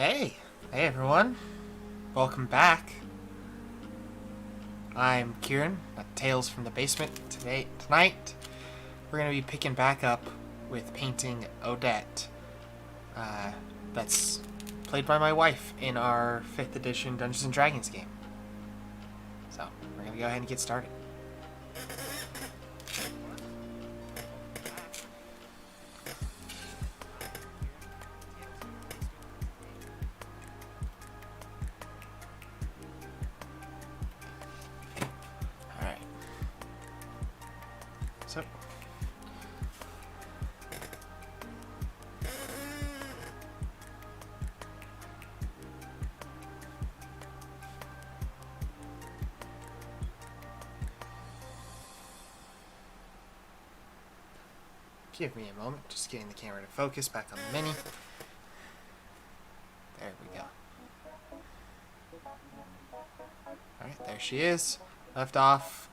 Hey everyone, welcome back. I'm Kieran at Tales from the Basement. Tonight, we're going to be picking back up with painting Odette. That's played by my wife in our 5th edition Dungeons & Dragons game. So, we're going to go ahead and get started. So, give me a moment, just getting the camera to focus back on the mini. There we go. Alright, there she is. Left off,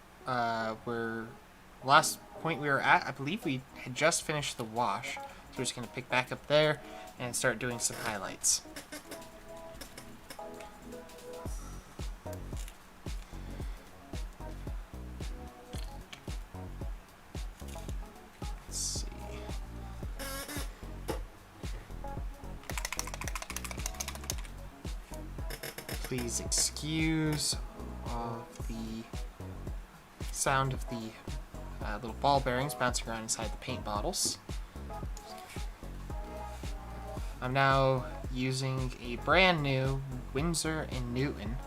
last point we were at, I believe we had just finished the wash. So we're just going to pick back up there and start doing some highlights. Let's see. Please excuse all the sound of the little ball bearings bouncing around inside the paint bottles. I'm now using a brand new Winsor & Newton.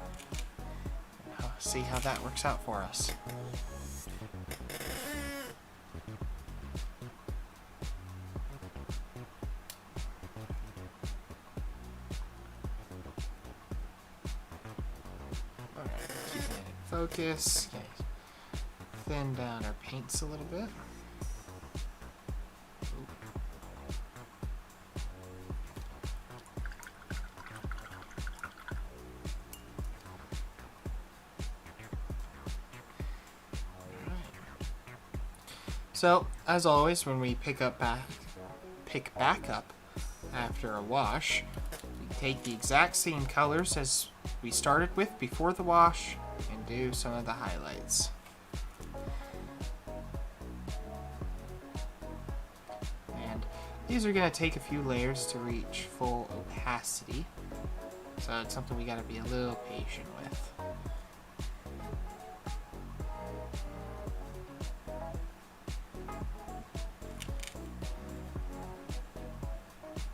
See how that works out for us. Alright, keeping it in focus. Okay. Thin down our paints a little bit. So, as always, when we pick back up after a wash, we take the exact same colors as we started with before the wash and do some of the highlights. These are going to take a few layers to reach full opacity, so it's something we got to be a little patient with.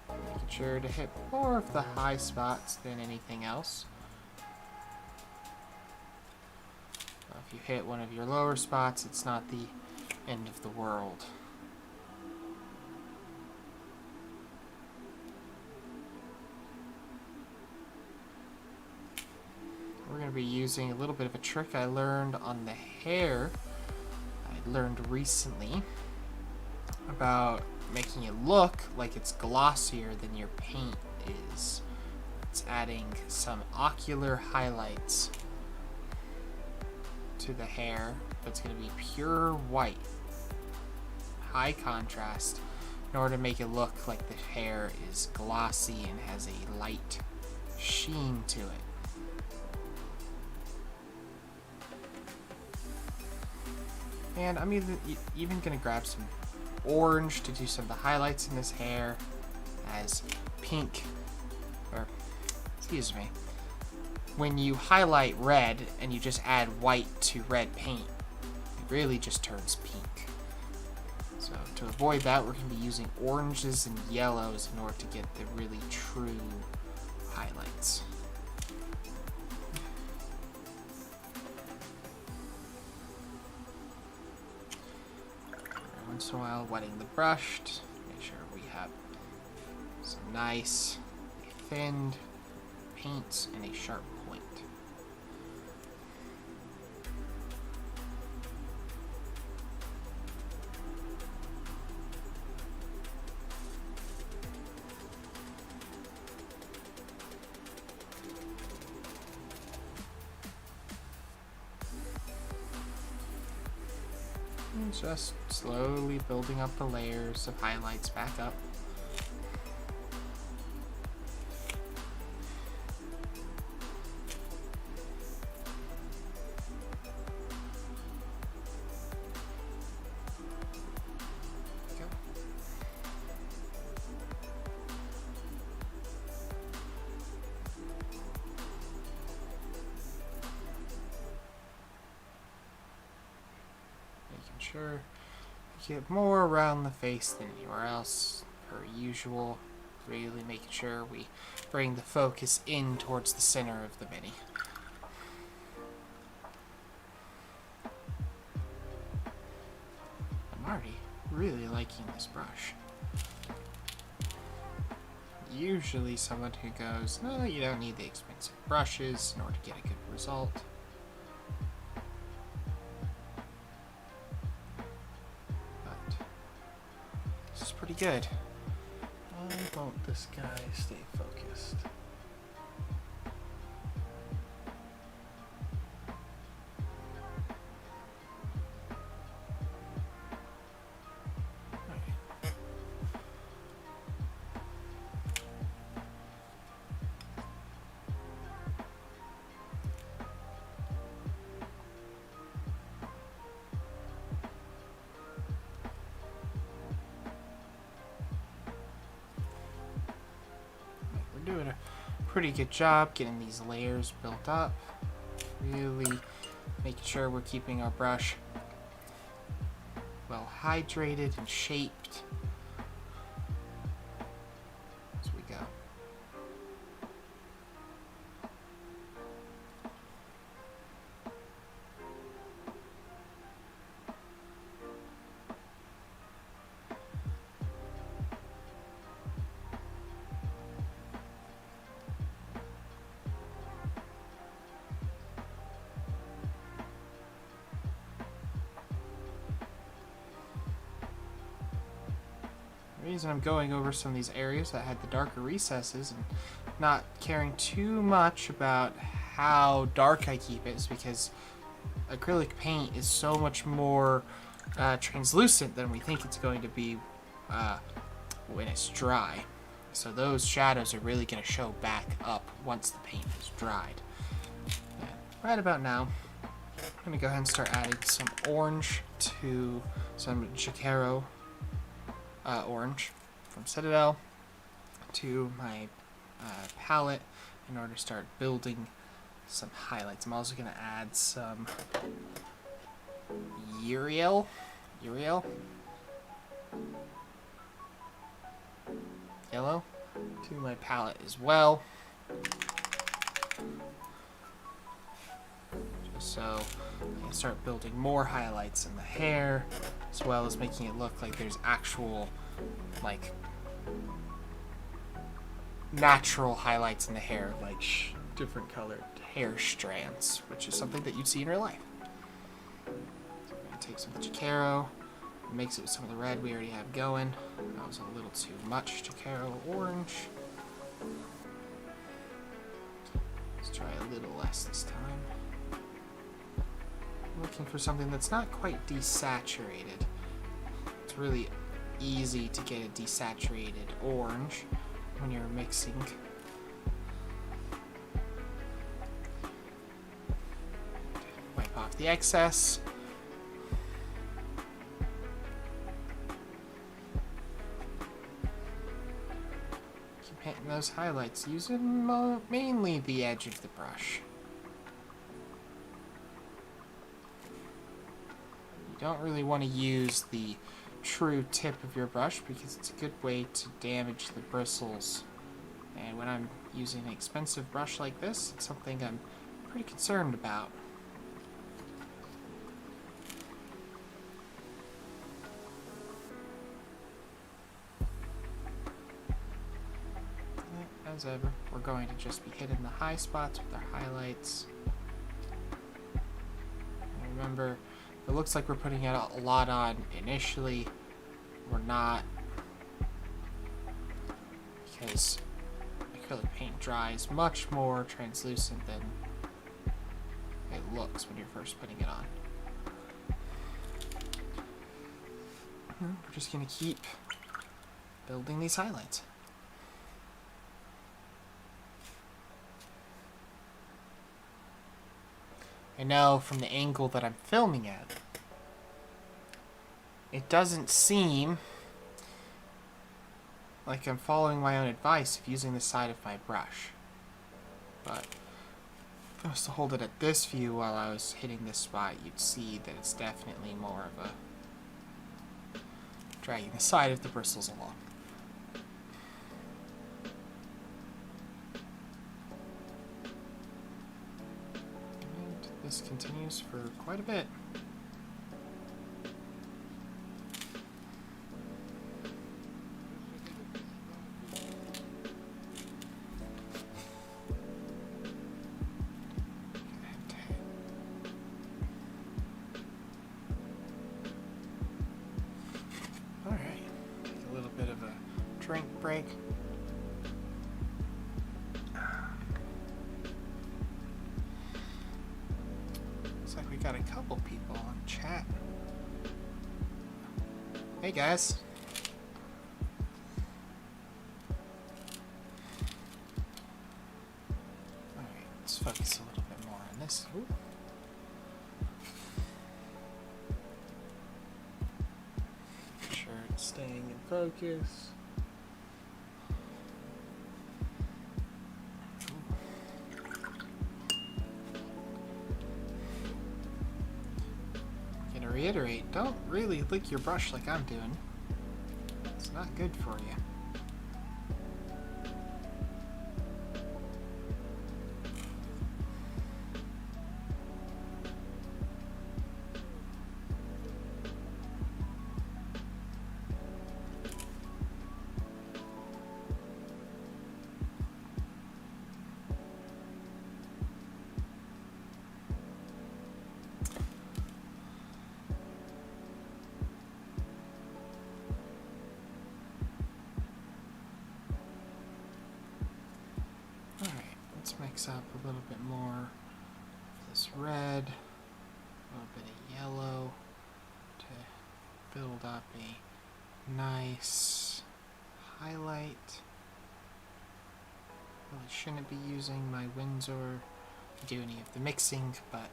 Making sure to hit more of the high spots than anything else. If you hit one of your lower spots, it's not the end of the world. We're going to be using a little bit of a trick I learned on the hair. I learned recently about making it look like it's glossier than your paint is. It's adding some ocular highlights to the hair. That's going to be pure white, high contrast, in order to make it look like the hair is glossy and has a light sheen to it. And I'm even going to grab some orange to do some of the highlights in this hair, as pink, or excuse me, when you highlight red and you just add white to red paint, it really just turns pink. So to avoid that, we're going to be using oranges and yellows in order to get the really true highlights. Once in a while, wetting the brush to make sure we have some nice thinned paints and a sharp point. And just slowly building up the layers of highlights back up. sure you get more around the face than anywhere else, per usual. Really making sure we bring the focus in towards the center of the mini. I'm already really liking this brush. Usually someone who goes, no, you don't need the expensive brushes in order to get a good result. But this is pretty good. Why won't this guy stay focused? Doing a pretty good job getting these layers built up. Really making sure we're keeping our brush well hydrated and shaped as we go. The reason I'm going over some of these areas that had the darker recesses and not caring too much about how dark I keep it is because acrylic paint is so much more translucent than we think it's going to be when it's dry. So those shadows are really going to show back up once the paint is dried. And right about now, I'm going to go ahead and start adding some orange to some Jacaro orange from Citadel to my palette in order to start building some highlights. I'm also going to add some Uriel yellow to my palette as well, just so I can start building more highlights in the hair, as well as making it look like there's actual, like, natural highlights in the hair, like different colored hair strands, which is something that you'd see in real life. So I'm going to take some of the Jacaro, mix it with some of the red we already have going. That was a little too much Jacaro orange. Let's try a little less this time. I'm looking for something that's not quite desaturated. It's really easy to get a desaturated orange when you're mixing. Wipe off the excess. Keep hitting those highlights using mainly the edge of the brush. You don't really want to use the true tip of your brush because it's a good way to damage the bristles, and when I'm using an expensive brush like this, it's something I'm pretty concerned about. As ever, we're going to just be hitting the high spots with our highlights. And remember, it looks like we're putting out a lot on initially. We're not, because acrylic paint dries much more translucent than it looks when you're first putting it on. We're just going to keep building these highlights. I know from the angle that I'm filming at, it doesn't seem like I'm following my own advice of using the side of my brush. But if I was to hold it at this view while I was hitting this spot, you'd see that it's definitely more of a dragging the side of the bristles along. And this continues for quite a bit. Drink break. Looks like we got a couple people on chat. Hey guys. Alright, let's focus a little bit more on this. Ooh. Make sure it's staying in focus. Reiterate, don't really lick your brush like I'm doing. It's not good for you. Mix up a little bit more of this red, a little bit of yellow to build up a nice highlight. Really shouldn't be using my Windsor to do any of the mixing, but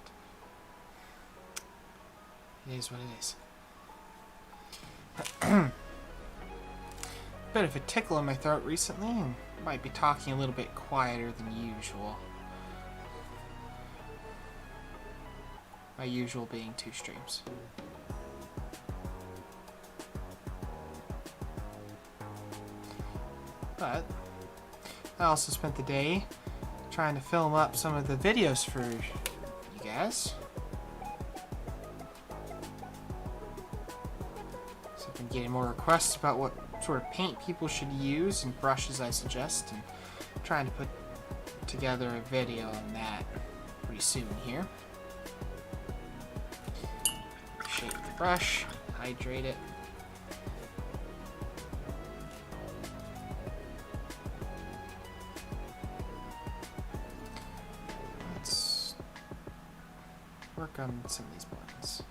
it is what it is. Bit of a tickle in my throat recently, and might be talking a little bit quieter than usual. My usual being 2 streams. But I also spent the day trying to film up some of the videos for you guys. So I've been getting more requests about what sort of paint people should use and brushes I suggest, and trying to put together a video on that pretty soon here. Shape the brush, hydrate it. Let's work on some of these buttons.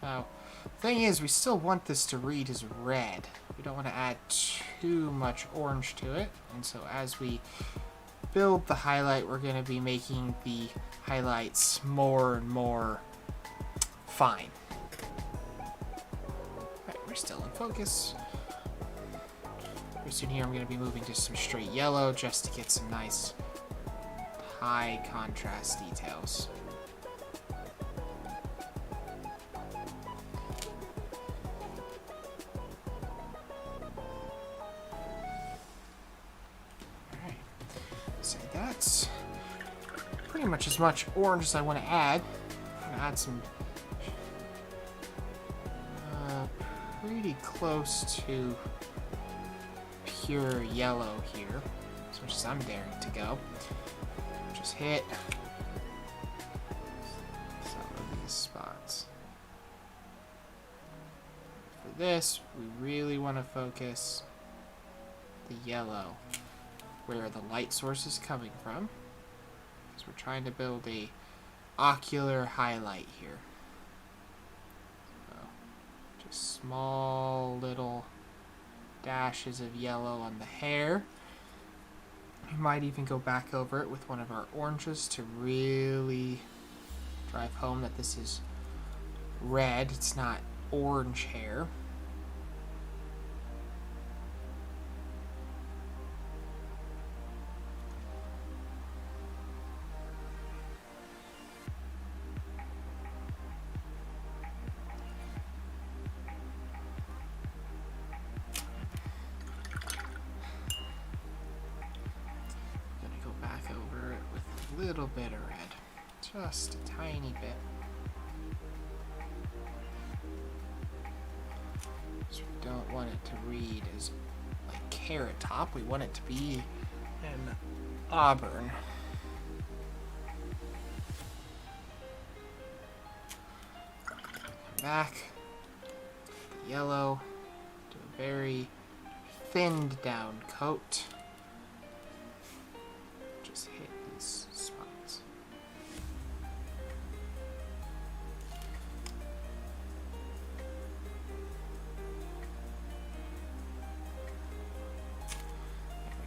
Now, the thing is, we still want this to read as red. We don't want to add too much orange to it. And so as we build the highlight, we're going to be making the highlights more and more fine. Alright, we're still in focus. Pretty soon here I'm going to be moving to some straight yellow just to get some nice high contrast details. That's pretty much as much orange as I want to add. I'm going to add some pretty close to pure yellow here, as much as I'm daring to go. Just hit some of these spots. For this, we really want to focus the yellow where the light source is coming from, because we're trying to build a ocular highlight here. So, just small little dashes of yellow on the hair. We might even go back over it with one of our oranges to really drive home that this is red, it's not orange hair. little bit of red. Just a tiny bit. So we don't want it to read as like Carrot Top. We want it to be an auburn. Back. The yellow. Do a very thinned down coat. Just hit these spots.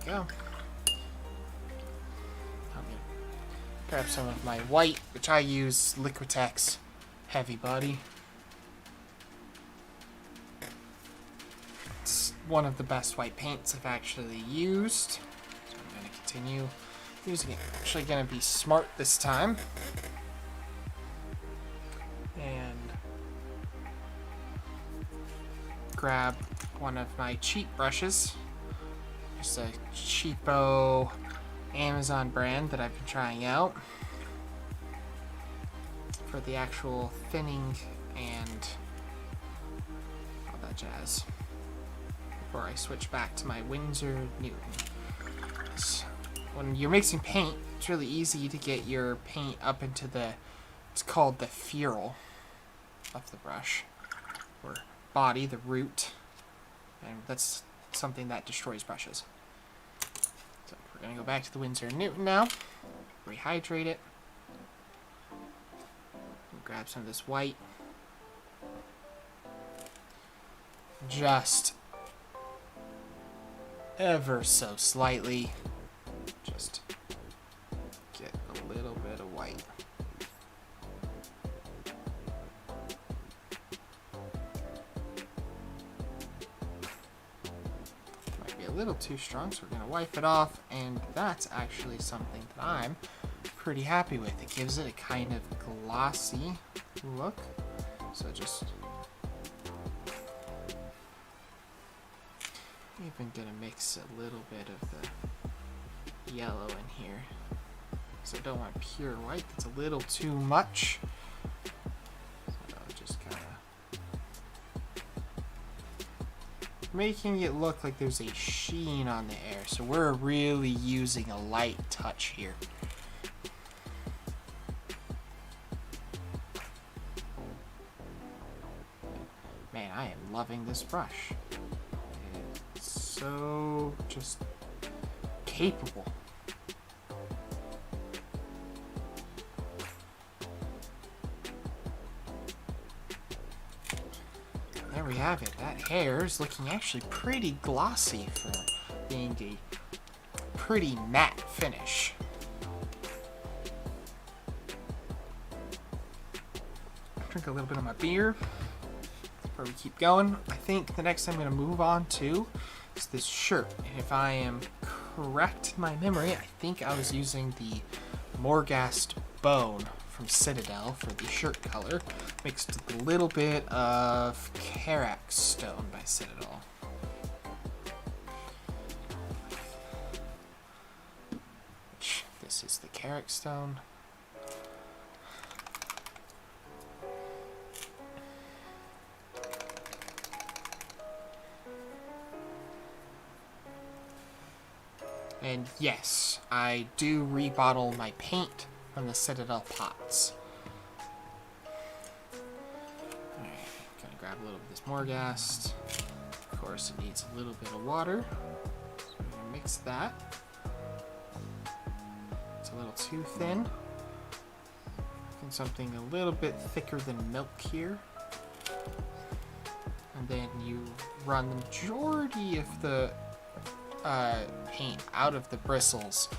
There we go. I'm gonna grab some of my white, which I use Liquitex Heavy Body. It's one of the best white paints I've actually used. So I'm going to continue using it. I'm actually going to be smart this time. And grab one of my cheap brushes. Just a cheapo Amazon brand that I've been trying out for the actual thinning and all that jazz. Before I switch back to my Winsor Newton. So when you're mixing paint, it's really easy to get your paint up into it's called the ferrule of the brush, or body, the root, and that's something that destroys brushes. So we're going to go back to the Winsor Newton now, rehydrate it, grab some of this white, just ever so slightly, just get a little bit of white. Might be a little too strong, so we're going to wipe it off, and that's actually something that I'm pretty happy with. It gives it a kind of glossy look, so just even gonna mix a little bit of the yellow in here, because I don't want pure white. That's a little too much. So just kind of making it look like there's a sheen on the air. So we're really using a light touch here. Man, I am loving this brush. So just capable. There we have it. That hair is looking actually pretty glossy for being a pretty matte finish. Drink a little bit of my beer before we keep going. I think the next thing I'm going to move on to is this shirt. And if I am correct in my memory, I think I was using the Morghast Bone from Citadel for the shirt color, mixed with a little bit of Karak Stone by Citadel. This is the Karak Stone. And yes, I do rebottle my paint from the Citadel pots. Alright, gonna grab a little bit of this Morghast. Of course, it needs a little bit of water. So we're gonna mix that. It's a little too thin. Looking something a little bit thicker than milk here. And then you run the majority of the paint out of the bristles.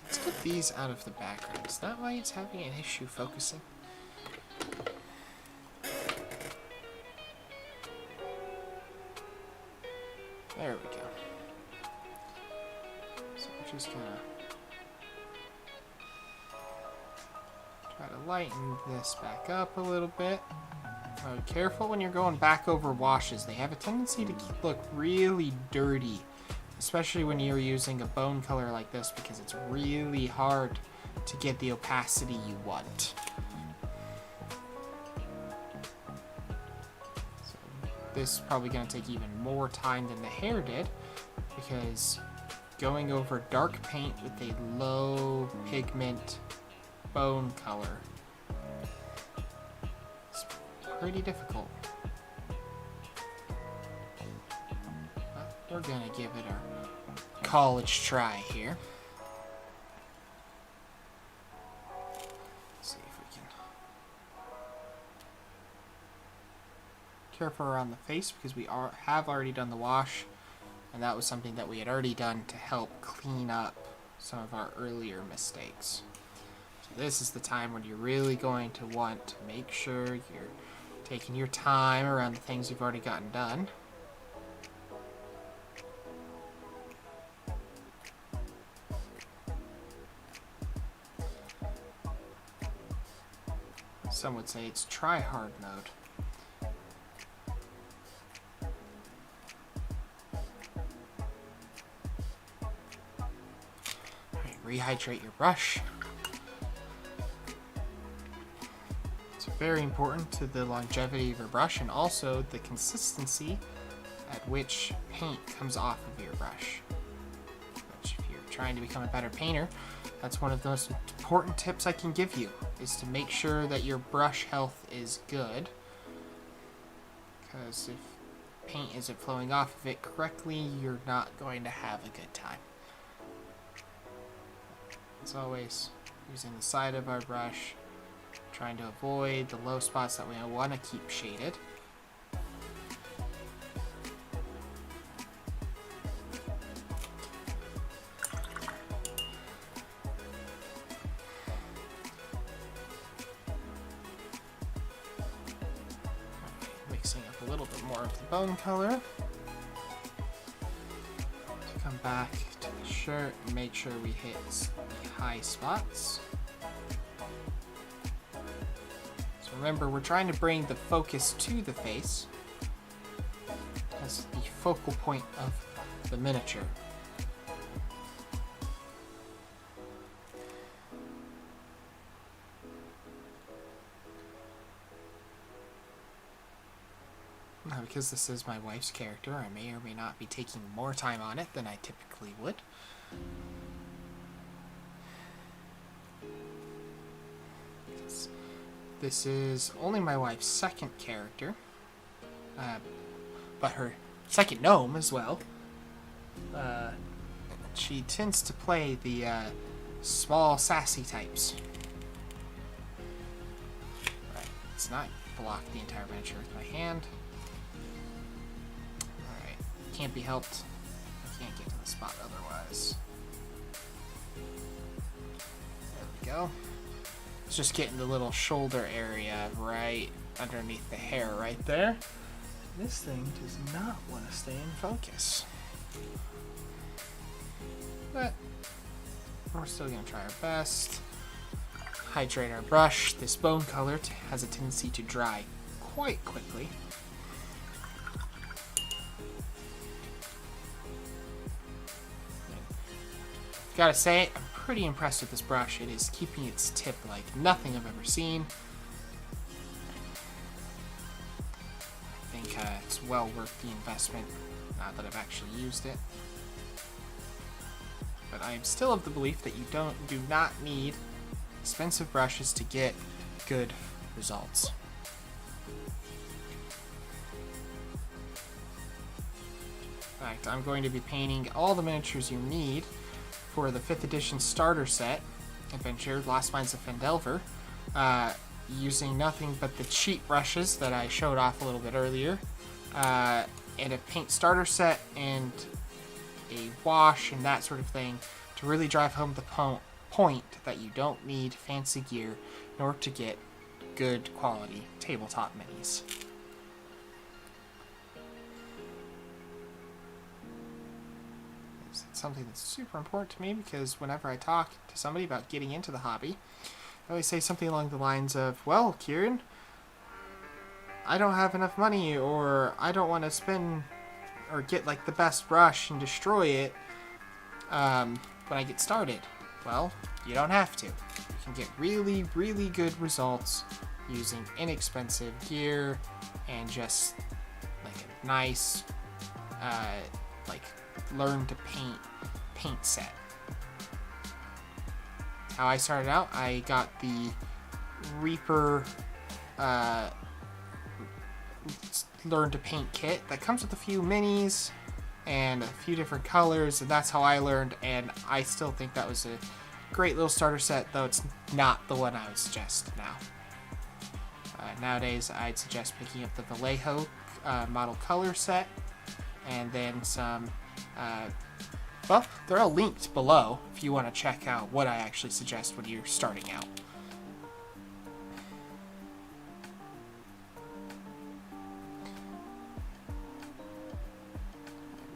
Let's get these out of the background. Is that why it's having an issue focusing? There we go. So I'm just gonna try to lighten this back up a little bit. Careful when you're going back over washes. They have a tendency to look really dirty especially when you're using a bone color like this, because it's really hard to get the opacity you want. So this is probably going to take even more time than the hair did, because going over dark paint with a low pigment bone color is pretty difficult. But we're going to give it our college try here. Let's see if we can. Careful around the face, because we have already done the wash. And that was something that we had already done to help clean up some of our earlier mistakes. So this is the time when you're really going to want to make sure you're taking your time around the things you've already gotten done. Some would say it's try-hard mode. Rehydrate your brush. It's very important to the longevity of your brush and also the consistency at which paint comes off of your brush. Which, if you're trying to become a better painter, that's one of the most important tips I can give you, is to make sure that your brush health is good. Because if paint isn't flowing off of it correctly, you're not going to have a good time. As always, using the side of our brush, trying to avoid the low spots that we want to keep shaded. Mixing up a little bit more of the bone color. To come back to the shirt and make sure we hit the high spots. So remember, we're trying to bring the focus to the face as the focal point of the miniature. Now, because this is my wife's character, I may or may not be taking more time on it than I typically would. This is only my wife's second character, but her second gnome as well. She tends to play the small, sassy types. Right, let's not block the entire miniature with my hand. Alright, can't be helped. I can't get to the spot otherwise. There we go. It's just getting the little shoulder area right underneath the hair right there. This thing does not want to stay in focus. But we're still going to try our best. Hydrate our brush. This bone color has a tendency to dry quite quickly. Gotta say, I'm pretty impressed with this brush. It is keeping its tip like nothing I've ever seen. I think it's well worth the investment, now that I've actually used it. But I am still of the belief that you do not need expensive brushes to get good results. In fact, I'm going to be painting all the miniatures you need for the 5th edition starter set adventure, Lost Mines of Phandelver, using nothing but the cheap brushes that I showed off a little bit earlier, and a paint starter set and a wash and that sort of thing to really drive home the point that you don't need fancy gear in order to get good quality tabletop minis. It's something that's super important to me, because whenever I talk to somebody about getting into the hobby, I always say something along the lines of, well, Kieran, I don't have enough money, or I don't want to spend or get like the best brush and destroy it when I get started. Well, you don't have to. You can get really, really good results using inexpensive gear and just like a nice like learn to paint set. How I started out, I got the Reaper learn to paint kit that comes with a few minis and a few different colors, and that's how I learned, and I still think that was a great little starter set, though it's not the one I would suggest now. Nowadays, I'd suggest picking up the Vallejo model color set, and then some, well, they're all linked below if you want to check out what I actually suggest when you're starting out.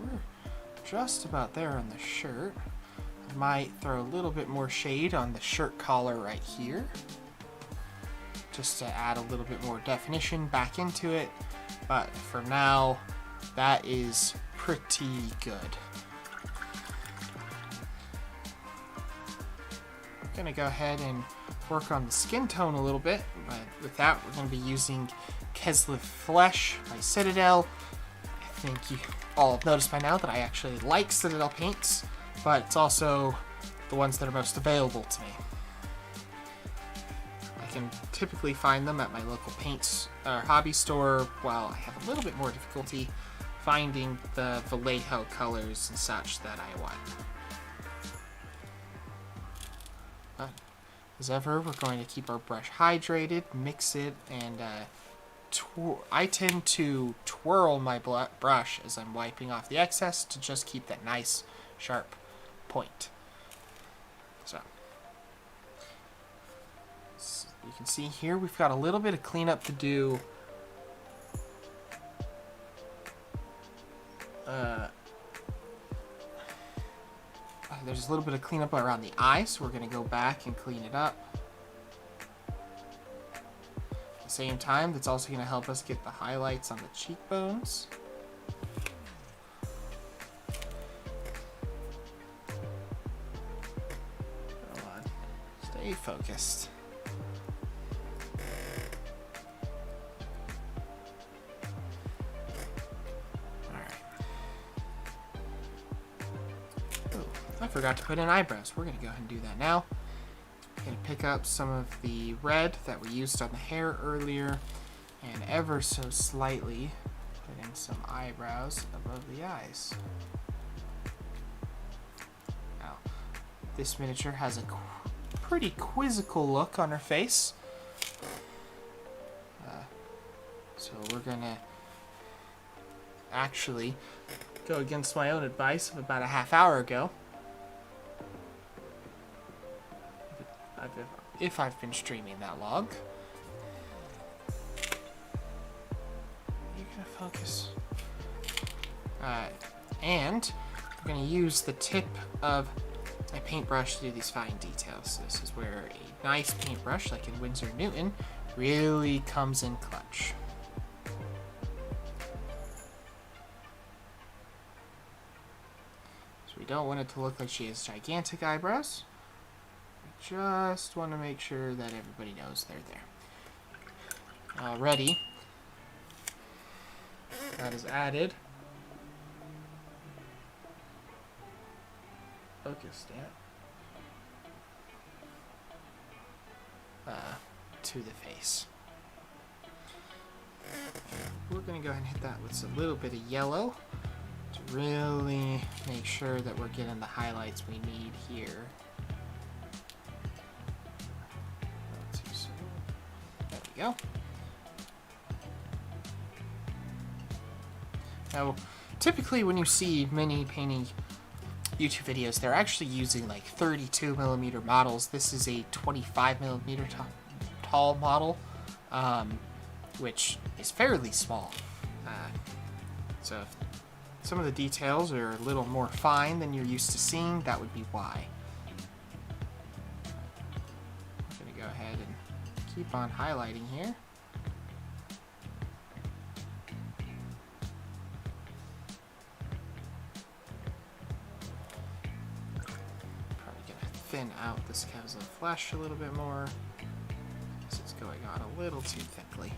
We're just about there on the shirt. I might throw a little bit more shade on the shirt collar right here, just to add a little bit more definition back into it, but for now, that is pretty good. We're gonna go ahead and work on the skin tone a little bit, but with that, we're gonna be using Keslev Flesh by Citadel. I think you all have noticed by now that I actually like Citadel paints, but it's also the ones that are most available to me. I can typically find them at my local paints or hobby store, while I have a little bit more difficulty finding the Vallejo colors and such that I want. But as ever, we're going to keep our brush hydrated, mix it, and I tend to twirl my brush as I'm wiping off the excess to just keep that nice, sharp point. So you can see here we've got a little bit of cleanup to do. There's a little bit of cleanup around the eye, so we're going to go back and clean it up. At the same time, that's also going to help us get the highlights on the cheekbones. Come on, stay focused. I forgot to put in eyebrows. We're going to go ahead and do that now. I'm going to pick up some of the red that we used on the hair earlier and ever so slightly put in some eyebrows above the eyes. Now, this miniature has a pretty quizzical look on her face. So we're going to actually go against my own advice of about a half hour ago. If I've been streaming that long. You're gonna focus. And we're gonna use the tip of my paintbrush to do these fine details. This is where a nice paintbrush, like in Winsor Newton, really comes in clutch. So we don't want it to look like she has gigantic eyebrows. Just want to make sure that everybody knows they're there. Already, that is added. Focus stamp. To the face. We're going to go ahead and hit that with a little bit of yellow to really make sure that we're getting the highlights we need here. Go. Now, typically when you see mini painting YouTube videos, they're actually using like 32mm models. This is a 25mm tall model, which is fairly small. So if some of the details are a little more fine than you're used to seeing, that would be why. I'm going to go ahead and keep on highlighting here. thin out the scabs of flesh a little bit more. This is going on a little too thickly.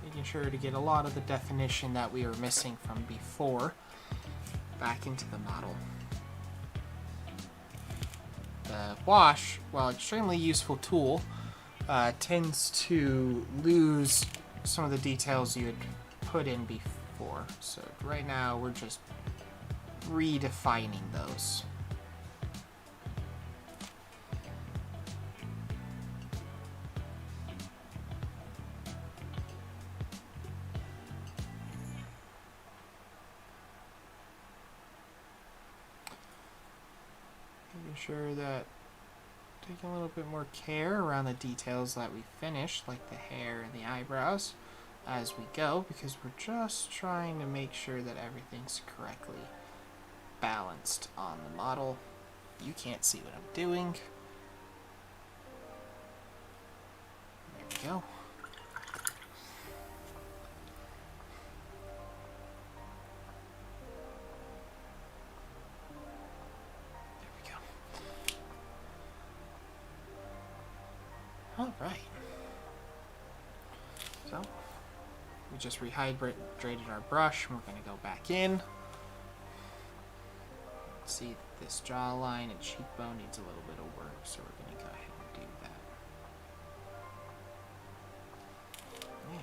Making sure to get a lot of the definition that we were missing from before back into the model. The wash, while extremely useful tool, tends to lose some of the details you had put in before. So right now we're just redefining those. Making sure that taking a little bit more care around the details that we finished, like the hair and the eyebrows, as we go, because we're just trying to make sure that everything's correctly balanced on the model. You can't see what I'm doing. There we go. Alright. So, we just rehydrated our brush, and we're going to go back in. See, this jawline and cheekbone needs a little bit of work, so we're going to go ahead and do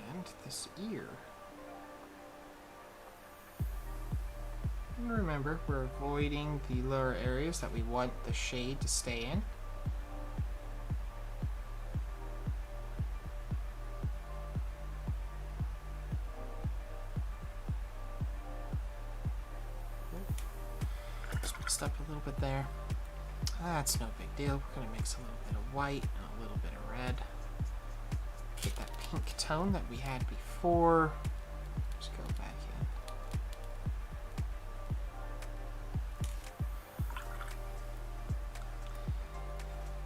that. And this ear. And remember, we're avoiding the lower areas that we want the shade to stay in. Up a little bit there. That's no big deal. We're going to mix a little bit of white and a little bit of red. Get that pink tone that we had before. Just go back in.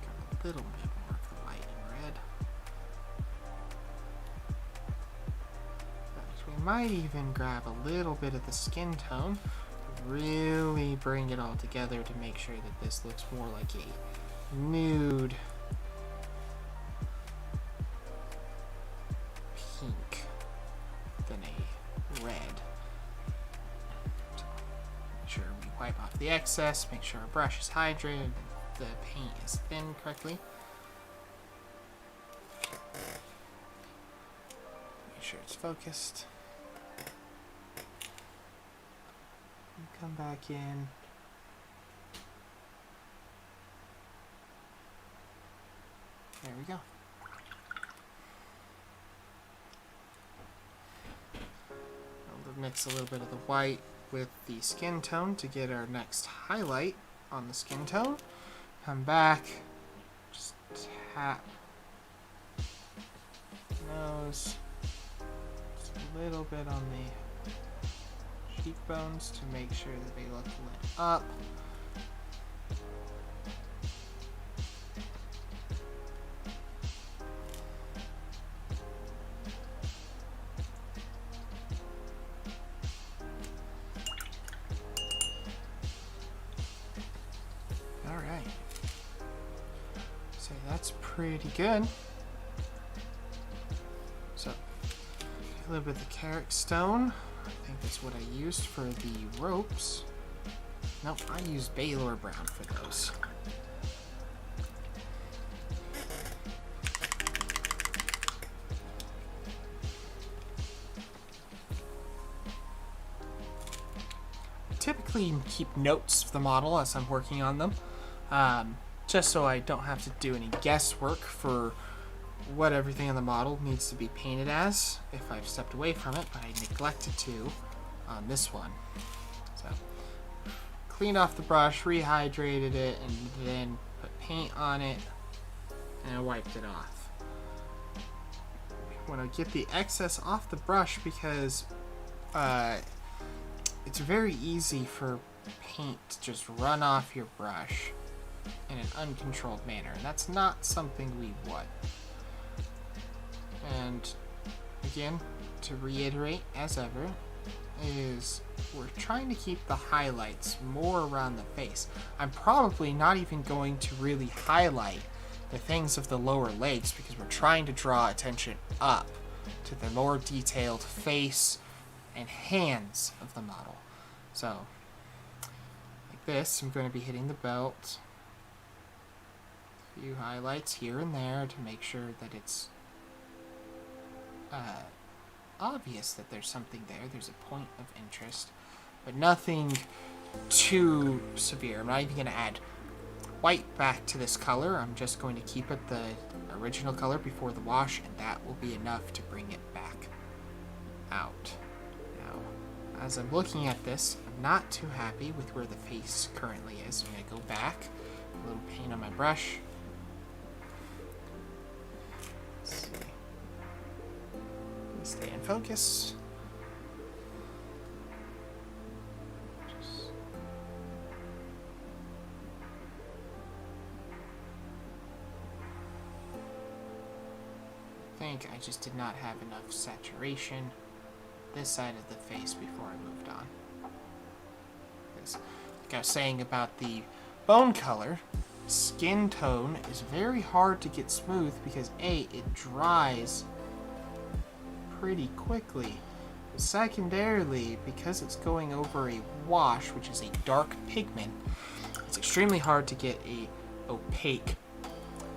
Got a little bit more of the white and red. We might even grab a little bit of the skin tone. Really bring it all together to make sure that this looks more like a nude pink than a red. So make sure we wipe off the excess, make sure our brush is hydrated, the paint is thin correctly. Make sure it's focused. Come back in. There we go. I'll mix a little bit of the white with the skin tone to get our next highlight on the skin tone. Come back, just tap nose, just a little bit on the cheekbones to make sure that they look lit up. Alright. So that's pretty good. So, a little bit of the carrot stone. I think that's what I used for the ropes. Nope, I used Baylor Brown for those. I typically keep notes of the model as I'm working on them, just so I don't have to do any guesswork for what everything on the model needs to be painted as if I've stepped away from it, but I neglected to on this one. So, cleaned off the brush, rehydrated it, and then put paint on it, and I wiped it off. I want to get the excess off the brush because it's very easy for paint to just run off your brush in an uncontrolled manner, and that's not something we want. And again, to reiterate as ever, is we're trying to keep the highlights more around the face. I'm probably not even going to really highlight the things of the lower legs because we're trying to draw attention up to the more detailed face and hands of the model. So, like this, I'm going to be hitting the belt. A few highlights here and there to make sure that it's obvious that there's something there. There's a point of interest, but nothing too severe. I'm not even going to add white back to this color. I'm just going to keep it the original color before the wash, and that will be enough to bring it back out. Now, as I'm looking at this, I'm not too happy with where the face currently is. I'm going to go back, a little paint on my brush. Let's see. Stay in focus. I think I just did not have enough saturation this side of the face before I moved on. Because, like I was saying about the bone color, skin tone is very hard to get smooth because A, it dries pretty quickly. Secondarily, because it's going over a wash, which is a dark pigment, it's extremely hard to get a opaque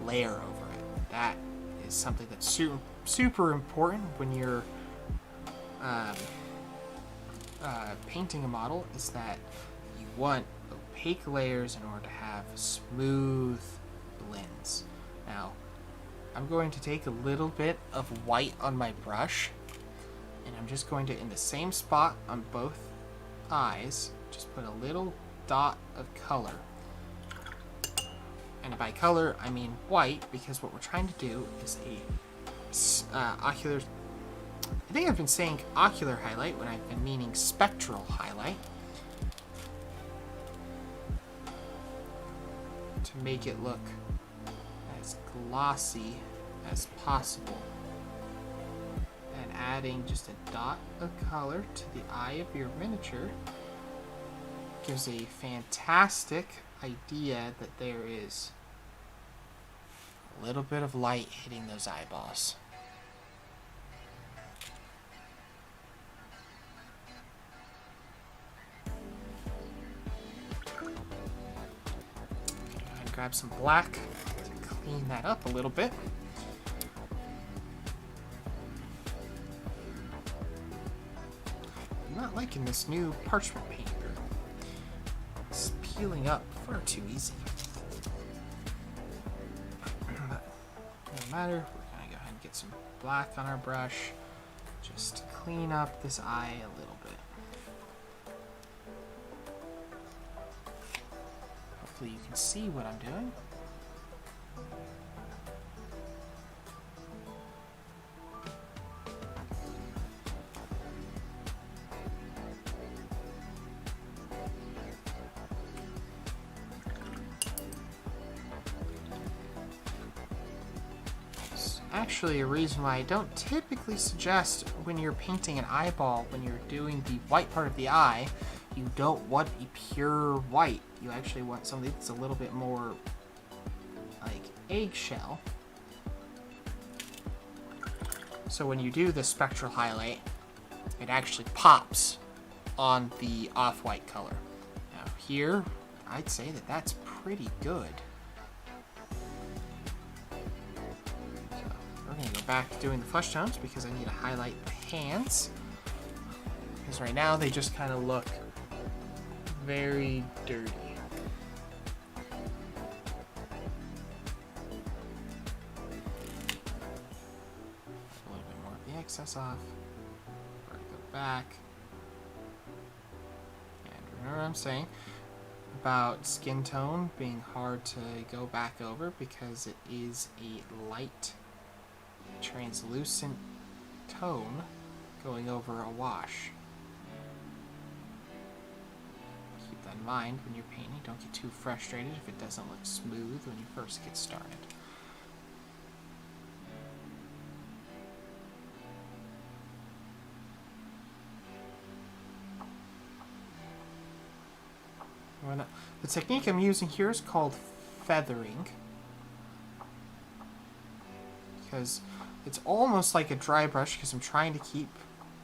layer over it. That is something that's super important when you're painting a model, is that you want opaque layers in order to have smooth blends. Now, I'm going to take a little bit of white on my brush, and I'm just going to, in the same spot on both eyes, just put a little dot of color. And by color, I mean white, because what we're trying to do is a ocular... I think I've been saying ocular highlight when I've been meaning spectral highlight. To make it look as glossy as possible. And adding just a dot of color to the eye of your miniature gives a fantastic idea that there is a little bit of light hitting those eyeballs. Grab some black to clean that up a little bit. I'm not liking this new parchment paper. It's peeling up far too easy. But no matter, we're gonna go ahead and get some black on our brush just to clean up this eye a little bit. Hopefully you can see what I'm doing. It's actually a reason why I don't typically suggest when you're painting an eyeball, when you're doing the white part of the eye, you don't want a pure white. You actually want something that's a little bit more like eggshell. So when you do the spectral highlight, it actually pops on the off-white color. Now here, I'd say that that's pretty good. So we're gonna go back to doing the flesh tones because I need to highlight the hands. Because right now they just kind of look very dirty. A little bit more of the excess off. Or go back. And remember what I'm saying about skin tone being hard to go back over because it is a light, translucent tone going over a wash. In mind when you're painting, don't get too frustrated if it doesn't look smooth when you first get started. The technique I'm using here is called feathering, because it's almost like a dry brush, because I'm trying to keep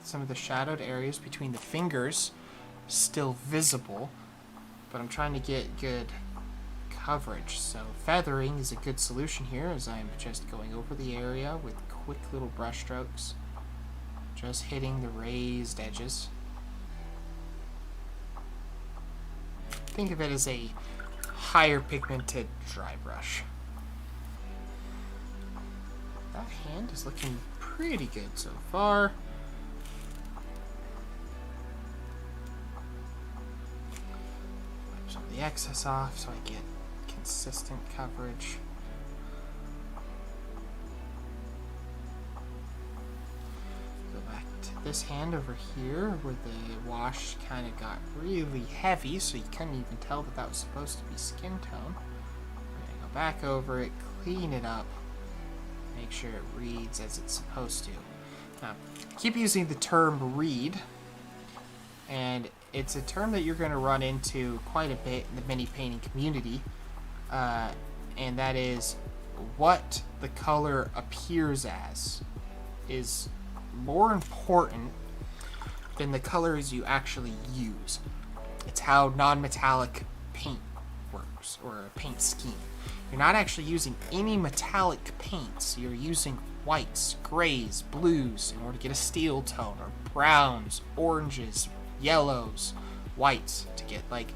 some of the shadowed areas between the fingers still visible, but I'm trying to get good coverage. So feathering is a good solution here, as I'm just going over the area with quick little brush strokes, just hitting the raised edges. Think of it as a higher pigmented dry brush. That hand is looking pretty good so far. Wipe some of the excess off so I get consistent coverage. Go back to this hand over here where the wash kind of got really heavy, so you couldn't even tell that that was supposed to be skin tone. We're going to go back over it, clean it up, make sure it reads as it's supposed to. Now, keep using the term read, and it's a term that you're going to run into quite a bit in the mini painting community, and that is what the color appears as is more important than the colors you actually use. It's how non-metallic paint works, or a paint scheme. You're not actually using any metallic paints. You're using whites, grays, blues in order to get a steel tone, or browns, oranges, yellows, whites to get like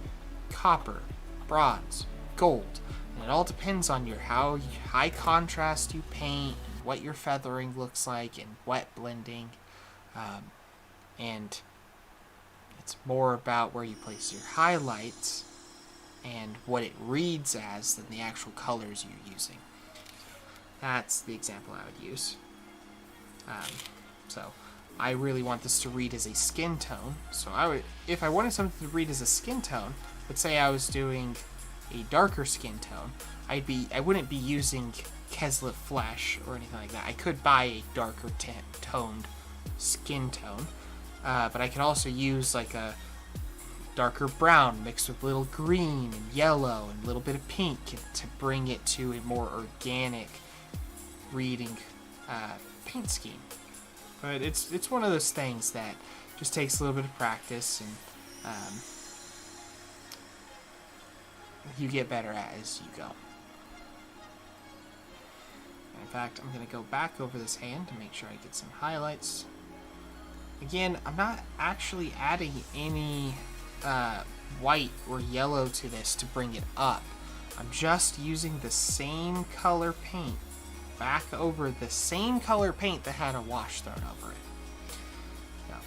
copper, bronze, gold. And it all depends on your how high contrast you paint, and what your feathering looks like, and wet blending. And it's more about where you place your highlights and what it reads as than the actual colors you're using. That's the example I would use. So I really want this to read as a skin tone. So I would, if I wanted something to read as a skin tone, let's say I was doing a darker skin tone, I wouldn't be using Keslet Flesh or anything like that. I could buy a darker toned skin tone, but I can also use like a darker brown mixed with little green and yellow and a little bit of pink to bring it to a more organic reading paint scheme. But it's one of those things that just takes a little bit of practice, and you get better at as you go. In fact, I'm going to go back over this hand to make sure I get some highlights. Again, I'm not actually adding any white or yellow to this to bring it up. I'm just using the same color paint back over the same color paint that had a wash thrown over it. So, I'm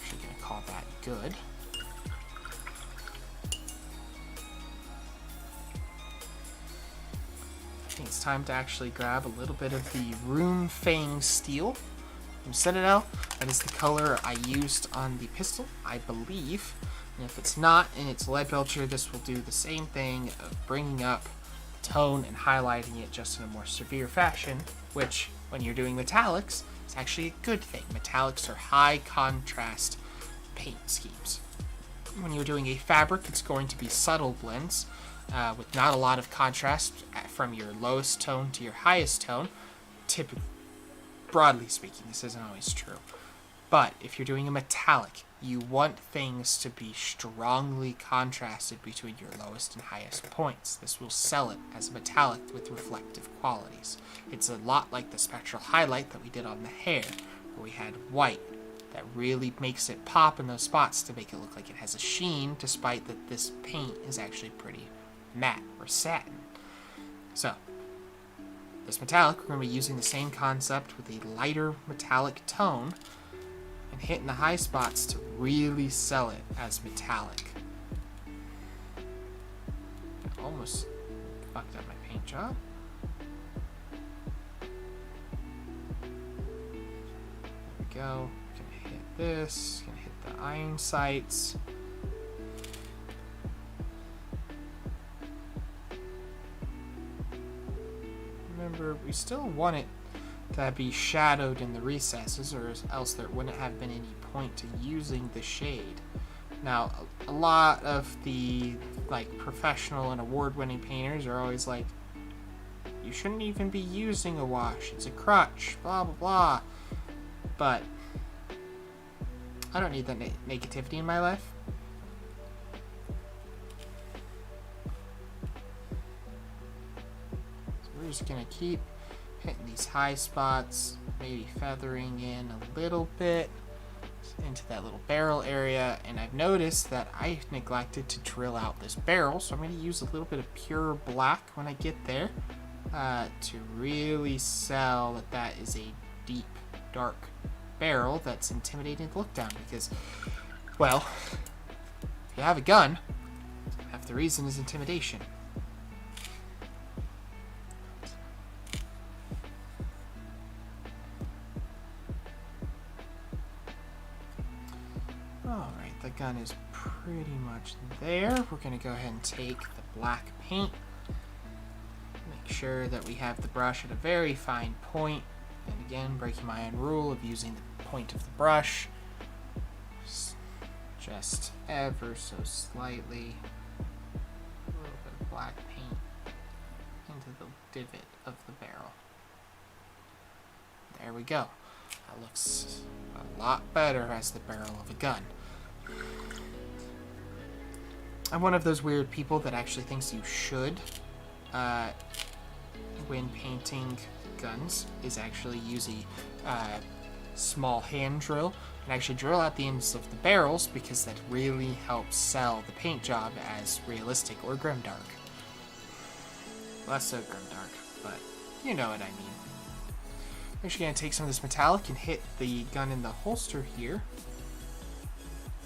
actually going to call that good. I think it's time to actually grab a little bit of the Rune Fang Steel from Citadel. That is the color I used on the pistol, I believe. And if it's not, and it's Lead Belcher, this will do the same thing of bringing up the tone and highlighting it just in a more severe fashion, which, when you're doing metallics, is actually a good thing. Metallics are high contrast paint schemes. When you're doing a fabric, it's going to be subtle blends with not a lot of contrast from your lowest tone to your highest tone. Typically, broadly speaking, this isn't always true. But if you're doing a metallic, you want things to be strongly contrasted between your lowest and highest points. This will sell it as a metallic with reflective qualities. It's a lot like the spectral highlight that we did on the hair, where we had white that really makes it pop in those spots to make it look like it has a sheen, despite that this paint is actually pretty matte or satin. So, this metallic, we're going to be using the same concept with a lighter metallic tone and hitting the high spots to really sell it as metallic. I almost fucked up my paint job. There we go. Gonna hit this, gonna hit the iron sights. Remember, we still want it to be shadowed in the recesses, or else there wouldn't have been any point to using the shade. Now, a lot of the like professional and award-winning painters are always like, you shouldn't even be using a wash. It's a crutch, blah, blah, blah. But I don't need that negativity in my life. So we're just going to keep hitting these high spots, maybe feathering in a little bit into that little barrel area. And I've noticed that I neglected to drill out this barrel, so I'm going to use a little bit of pure black when I get there to really sell that that is a deep, dark barrel that's intimidating to look down. Because, well, if you have a gun, half the reason is intimidation. Alright, the gun is pretty much there. We're going to go ahead and take the black paint. Make sure that we have the brush at a very fine point. And again, breaking my own rule of using the point of the brush. Just ever so slightly. A little bit of black paint into the divot of the barrel. There we go. That looks a lot better as the barrel of a gun. I'm one of those weird people that actually thinks you should, when painting guns, is actually use a small hand drill and actually drill out the ends of the barrels, because that really helps sell the paint job as realistic or grimdark. Less so grimdark, but you know what I mean. I'm actually going to take some of this metallic and hit the gun in the holster here.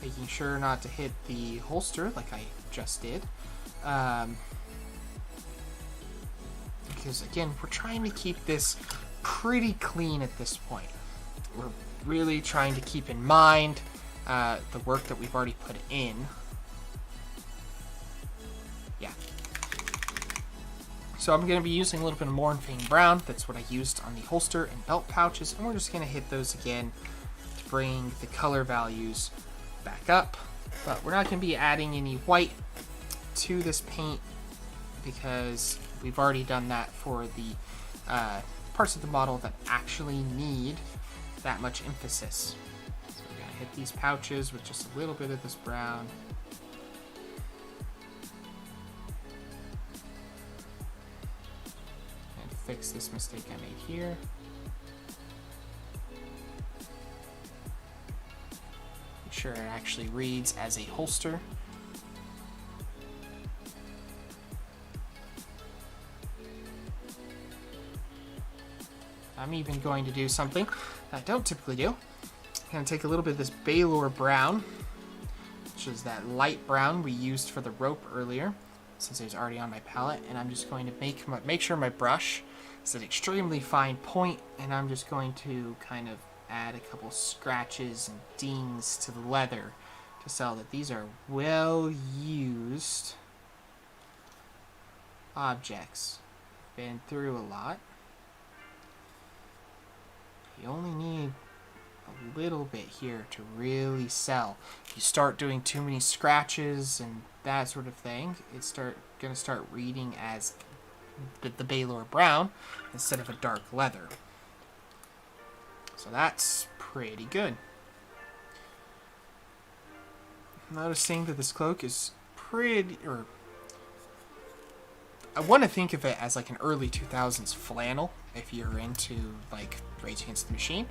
Making sure not to hit the holster like I just did. Because again, we're trying to keep this pretty clean at this point. We're really trying to keep in mind the work that we've already put in. Yeah. So I'm going to be using a little bit of Mornfang Brown. That's what I used on the holster and belt pouches. And we're just going to hit those again to bring the color values back up. But we're not going to be adding any white to this paint because we've already done that for the parts of the model that actually need that much emphasis. So we're going to hit these pouches with just a little bit of this brown. And fix this mistake I made here. Make sure it actually reads as a holster. I'm even going to do something I don't typically do. I'm going to take a little bit of this Baylor brown, which is that light brown we used for the rope earlier, since it was already on my palette, and I'm just going to make sure my brush is at an extremely fine point, and I'm just going to kind of add a couple scratches and dings to the leather to sell that these are well used objects. Been through a lot. You only need a little bit here to really sell. If you start doing too many scratches and that sort of thing, it's gonna start reading as the Baylor brown instead of a dark leather. So that's pretty good. Noticing that this cloak is pretty, or I want to think of it as like an early 2000s flannel if you're into like Rage Against the Machine.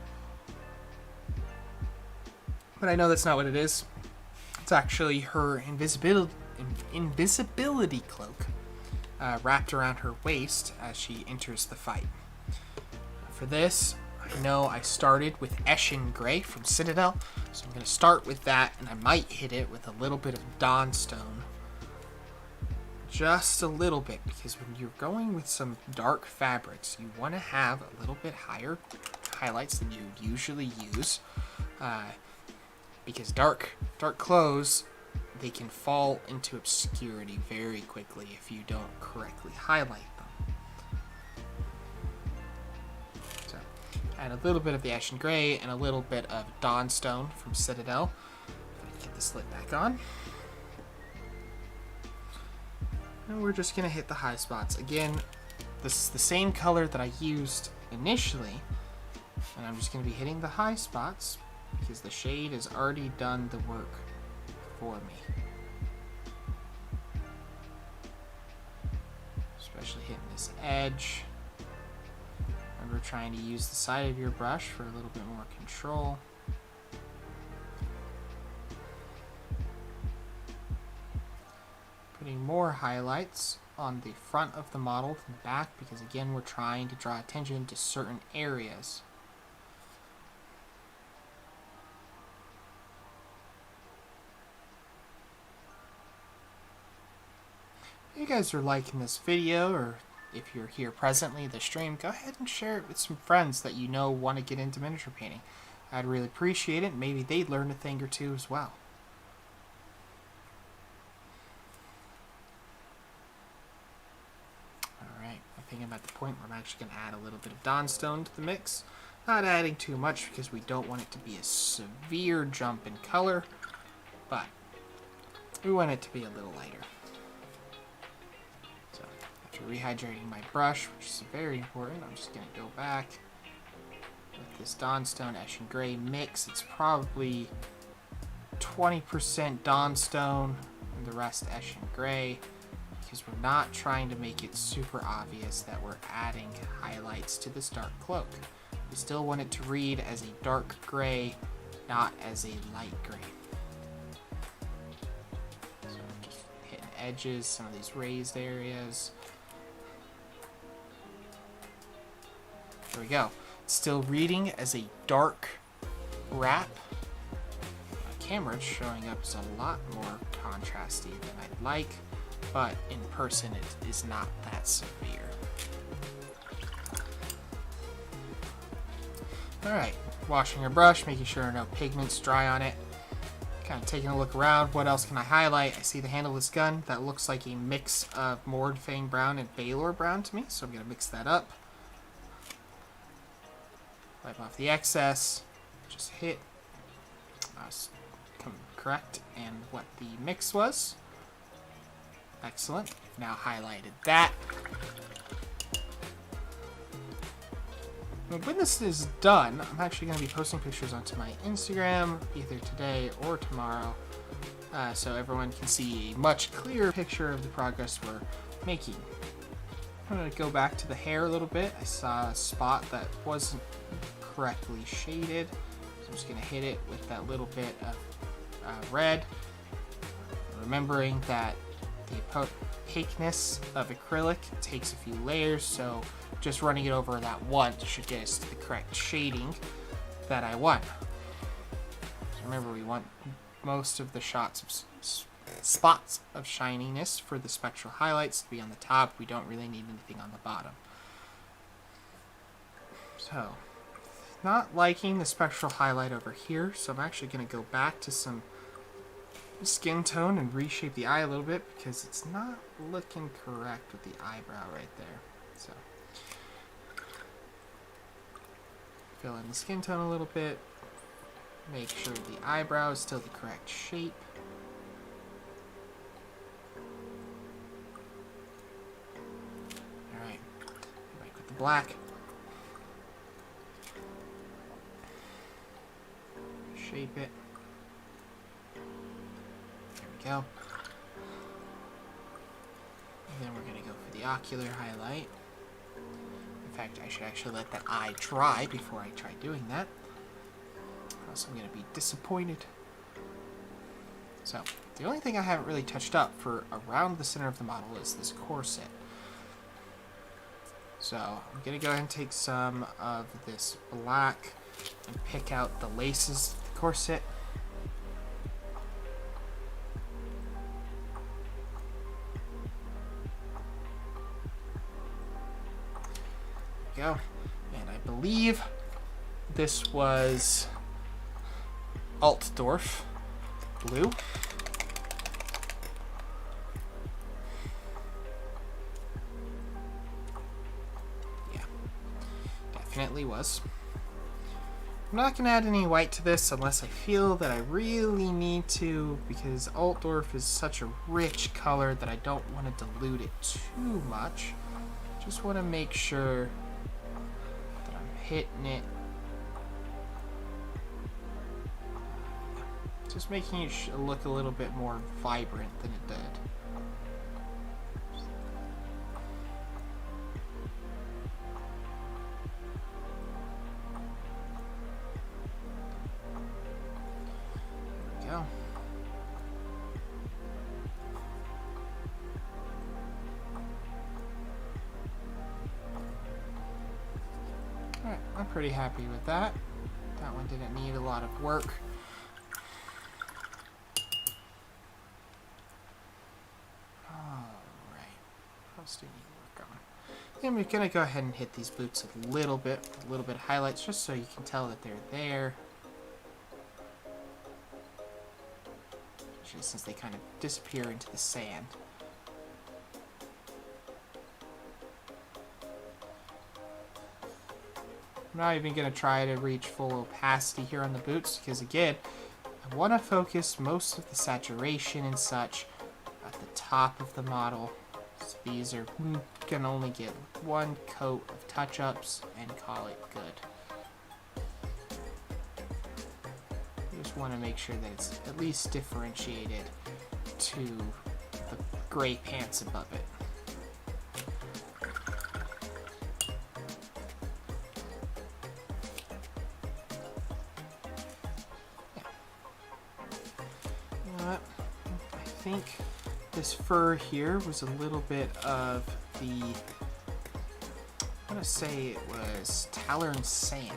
But I know that's not what it is. It's actually her invisibility cloak wrapped around her waist as she enters the fight. For this, I know I started with Eshin Gray from Citadel, so I'm going to start with that, and I might hit it with a little bit of Dawnstone. Just a little bit, because when you're going with some dark fabrics, you want to have a little bit higher highlights than you usually use, because dark clothes, they can fall into obscurity very quickly if you don't correctly highlight them. So, add a little bit of the Ashen Gray and a little bit of Dawnstone from Citadel. Get this lid back on. And we're just going to hit the high spots. Again, this is the same color that I used initially. And I'm just going to be hitting the high spots because the shade has already done the work for me. Especially hitting this edge. Remember trying to use the side of your brush for a little bit more control. Putting more highlights on the front of the model than the back because again we're trying to draw attention to certain areas. If you guys are liking this video, or if you're here presently the stream, go ahead and share it with some friends that you know want to get into miniature painting. I'd really appreciate it. Maybe they'd learn a thing or two as well. Alright, I think I'm at the point where I'm actually going to add a little bit of Dawnstone to the mix. Not adding too much because we don't want it to be a severe jump in color, but we want it to be a little lighter. Rehydrating my brush, which is very important. I'm just going to go back with this Dawnstone Ash and Gray mix. It's probably 20% Dawnstone and the rest Ash and Gray because we're not trying to make it super obvious that we're adding highlights to this dark cloak. We still want it to read as a dark gray, not as a light gray. So just hitting edges, some of these raised areas. There we go. It's still reading as a dark wrap. On camera, it's showing up as a lot more contrasty than I'd like, but in person it is not that severe. Alright, washing our brush, making sure no pigment's dry on it. Kind of taking a look around. What else can I highlight? I see the handle of this gun. That looks like a mix of Mordfang Brown and Baylor Brown to me, so I'm going to mix that up. Wipe off the excess, just hit correct and what the mix was. Excellent. Now highlighted that. When this is done, I'm actually going to be posting pictures onto my Instagram either today or tomorrow, so everyone can see a much clearer picture of the progress we're making. I'm going to go back to the hair a little bit. I saw a spot that wasn't correctly shaded, so I'm just going to hit it with that little bit of red, remembering that the opaqueness of acrylic takes a few layers, so just running it over that once should get us to the correct shading that I want. So remember, we want most of the spots of shininess for the spectral highlights to be on the top. We don't really need anything on the bottom. So, not liking the spectral highlight over here, so I'm actually going to go back to some skin tone and reshape the eye a little bit because it's not looking correct with the eyebrow right there. So, fill in the skin tone a little bit, make sure the eyebrow is still the correct shape. Alright, back with the black. Shape it. There we go. And then we're going to go for the ocular highlight. In fact, I should actually let that eye dry before I try doing that, or else I'm going to be disappointed. So, the only thing I haven't really touched up for around the center of the model is this corset. So, I'm going to go ahead and take some of this black and pick out the laces of the corset. There we go. And I believe this was Altdorf blue. Definitely was. I'm not going to add any white to this unless I feel that I really need to, because Altdorf is such a rich color that I don't want to dilute it too much. Just want to make sure that I'm hitting it. Just making it look a little bit more vibrant than it did. Go. Alright, I'm pretty happy with that. That one didn't need a lot of work. Alright, what else do we need to work on? And we're going to go ahead and hit these boots a little bit of highlights, just so you can tell that they're there. Since they kind of disappear into the sand. I'm not even going to try to reach full opacity here on the boots, because again, I want to focus most of the saturation and such at the top of the model. So these are going to only get one coat of touch-ups and call it good. Want to make sure that it's at least differentiated to the gray pants above it. Yeah. You know what? I think this fur here was a little bit of the, I want to say it was Talern sand.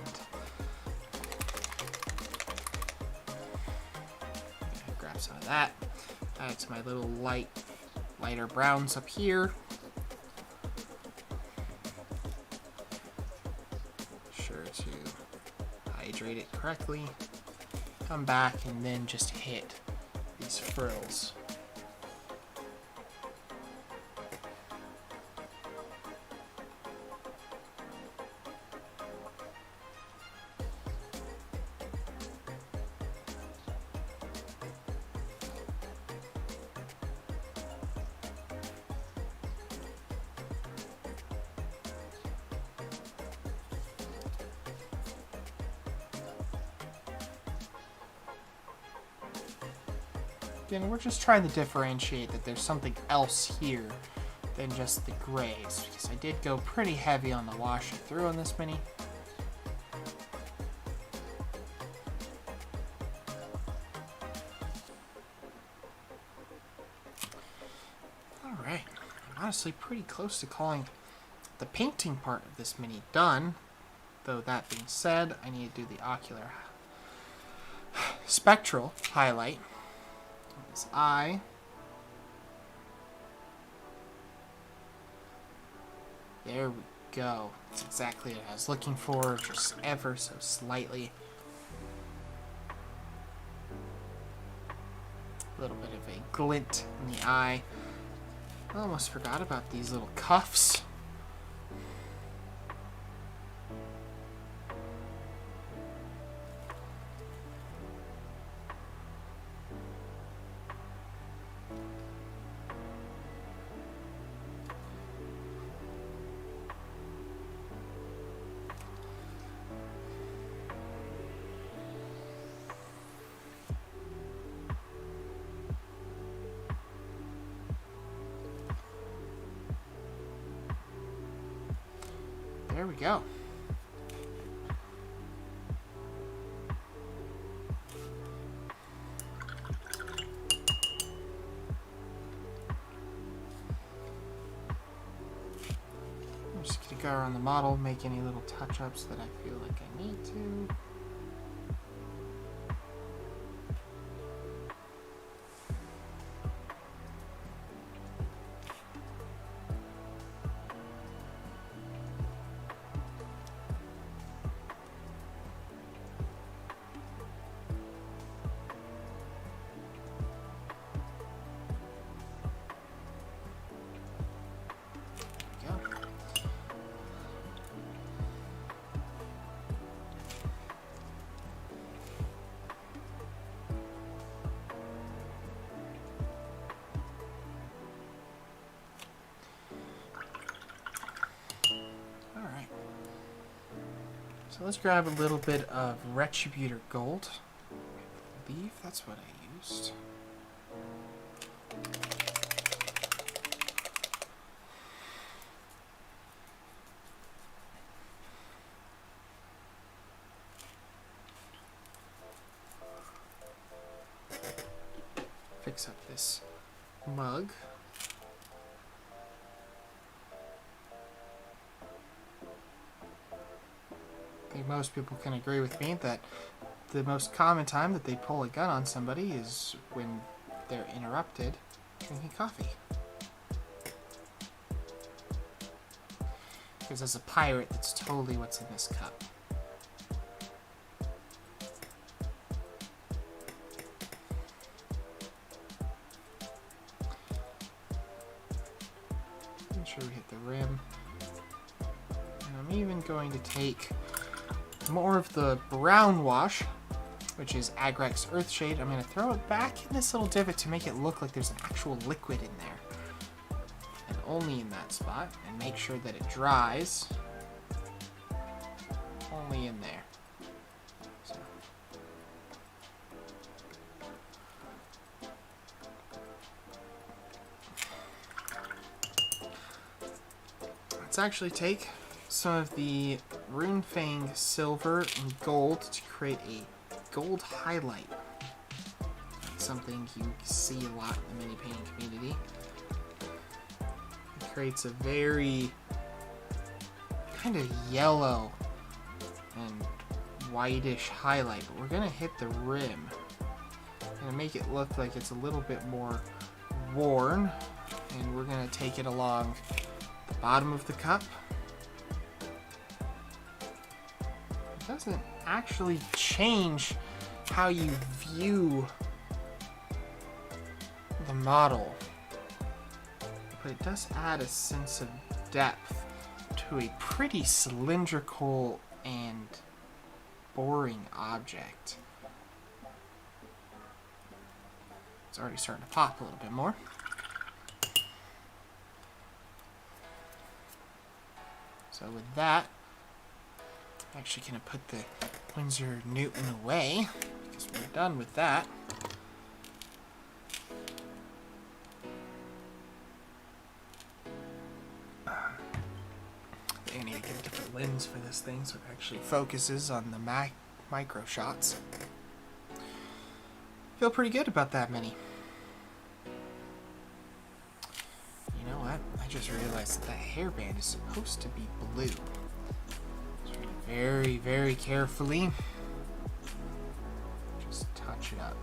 Some of that. Add to my little lighter browns up here. Sure to hydrate it correctly. Come back and then just hit these frills. Again, we're just trying to differentiate that there's something else here than just the grays, because I did go pretty heavy on the wash and through on this mini. Alright, I'm honestly pretty close to calling the painting part of this mini done, though that being said, I need to do the ocular spectral highlight. His eye. There we go. That's exactly what I was looking for, just ever so slightly. A little bit of a glint in the eye. I almost forgot about these little cuffs. There we go. I'm just going to go around the model, make any little touch-ups that I feel like I need to. So let's grab a little bit of Retributor Gold. I believe that's what I used. Fix up this mug. I think most people can agree with me that the most common time that they pull a gun on somebody is when they're interrupted drinking coffee. Because as a pirate, that's totally what's in this cup. Make sure we hit the rim. And I'm even going to take more of the brown wash, which is Agrex Earthshade. I'm going to throw it back in this little divot to make it look like there's an actual liquid in there. And only in that spot. And make sure that it dries. Only in there. So. Let's actually take some of the Runefang silver and gold to create a gold highlight. That's something you see a lot in the mini painting community. It creates a very kind of yellow and whitish highlight, but we're gonna hit the rim and make it look like it's a little bit more worn, and we're gonna take it along the bottom of the cup. Doesn't actually change how you view the model, but it does add a sense of depth to a pretty cylindrical and boring object. It's already starting to pop a little bit more. So with that, I'm actually going to put the Winsor Newton away, because we're done with that. I need to get a different lens for this thing so it actually focuses on the micro shots. Feel pretty good about that mini. You know what? I just realized that that hairband is supposed to be blue. Very, very carefully just touch it up.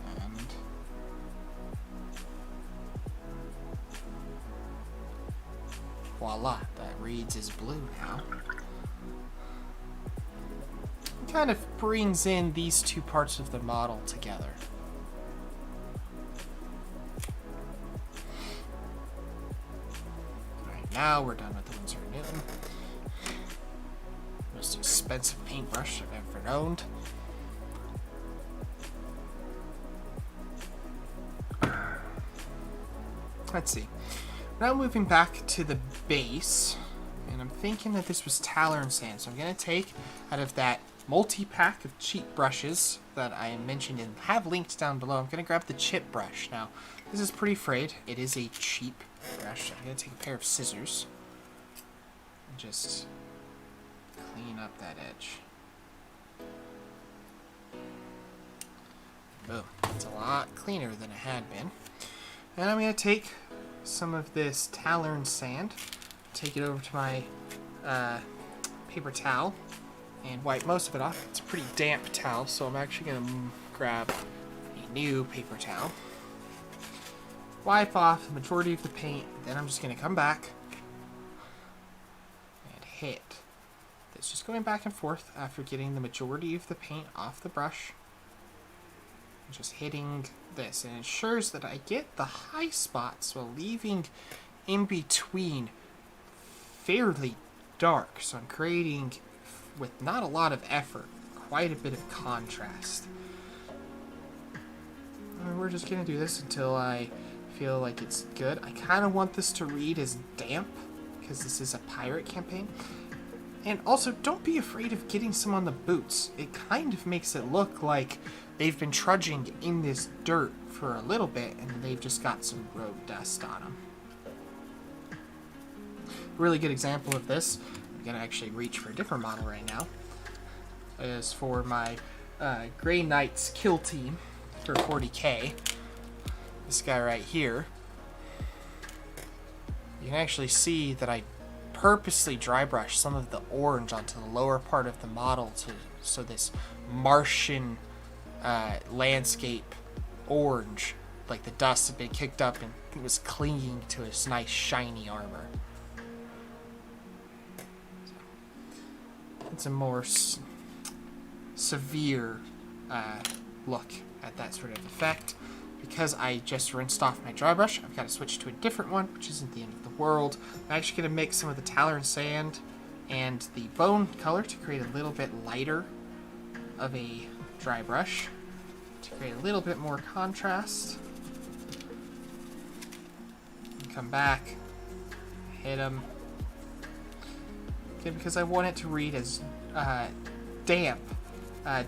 And voila, that reads as blue now. It kind of brings in these two parts of the model together. Now we're done with the Winsor & Newton. Most expensive paintbrush I've ever owned. Let's see. Now moving back to the base, and I'm thinking that this was Tallarn Sand, so I'm going to take out of that multi-pack of cheap brushes that I mentioned and have linked down below, I'm going to grab the chip brush. Now, this is pretty frayed. It is a cheap brush. So I'm going to take a pair of scissors and just clean up that edge. Boom. It's a lot cleaner than it had been. And I'm going to take some of this Tallarn Sand, take it over to my paper towel, and wipe most of it off. It's a pretty damp towel, so I'm actually going to grab a new paper towel, wipe off the majority of the paint, then I'm just going to come back and hit this. Just going back and forth after getting the majority of the paint off the brush. Just hitting this, and it ensures that I get the high spots while leaving in between fairly dark. So I'm creating, with not a lot of effort, quite a bit of contrast. And we're just going to do this until I feel like it's good. I kind of want this to read as damp, because this is a pirate campaign. And also, don't be afraid of getting some on the boots. It kind of makes it look like they've been trudging in this dirt for a little bit, and they've just got some road dust on them. Really good example of this, I'm going to actually reach for a different model right now, is for my Grey Knights kill team for 40k. This guy right here. You can actually see that I purposely dry brush some of the orange onto the lower part of the model so this Martian landscape orange, like the dust had been kicked up and it was clinging to his nice shiny armor. It's a more severe look at that sort of effect. Because I just rinsed off my dry brush, I've got to switch to a different one, which isn't the end of the world. I'm actually going to mix some of the Tallow Sand and the bone color to create a little bit lighter of a dry brush, to create a little bit more contrast. And come back, hit them. Okay, because I want it to read as damp.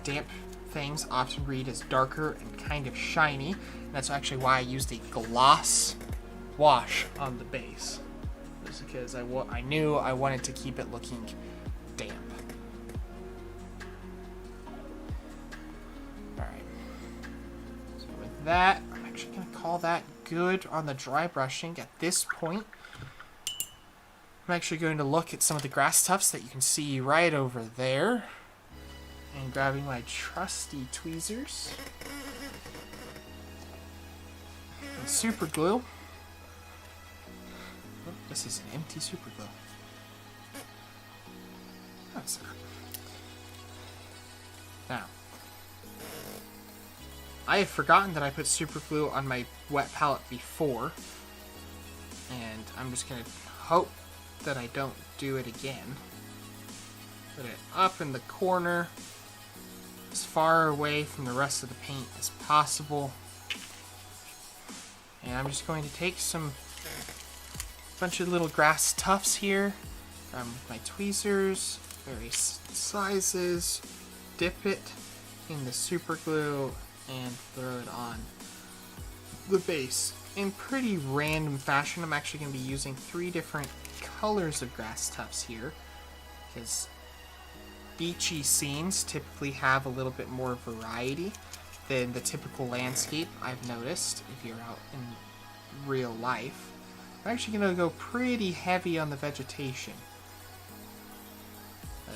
Damp things often read as darker and kind of shiny. And that's actually why I used a gloss wash on the base. Just because I knew I wanted to keep it looking damp. Alright. So with that, I'm actually going to call that good on the dry brushing at this point. I'm actually going to look at some of the grass tufts that you can see right over there. And grabbing my trusty tweezers. And super glue. Oh, this is an empty super glue. No, it's not. Now, I have forgotten that I put super glue on my wet palette before. And I'm just going to hope that I don't do it again. Put it up in the corner, as far away from the rest of the paint as possible. And I'm just going to take some bunch of little grass tufts here, with my tweezers, various sizes, dip it in the super glue, and throw it on the base. In pretty random fashion, I'm actually going to be using 3 different colors of grass tufts here, because beachy scenes typically have a little bit more variety than the typical landscape, I've noticed, if you're out in real life. I'm actually going to go pretty heavy on the vegetation.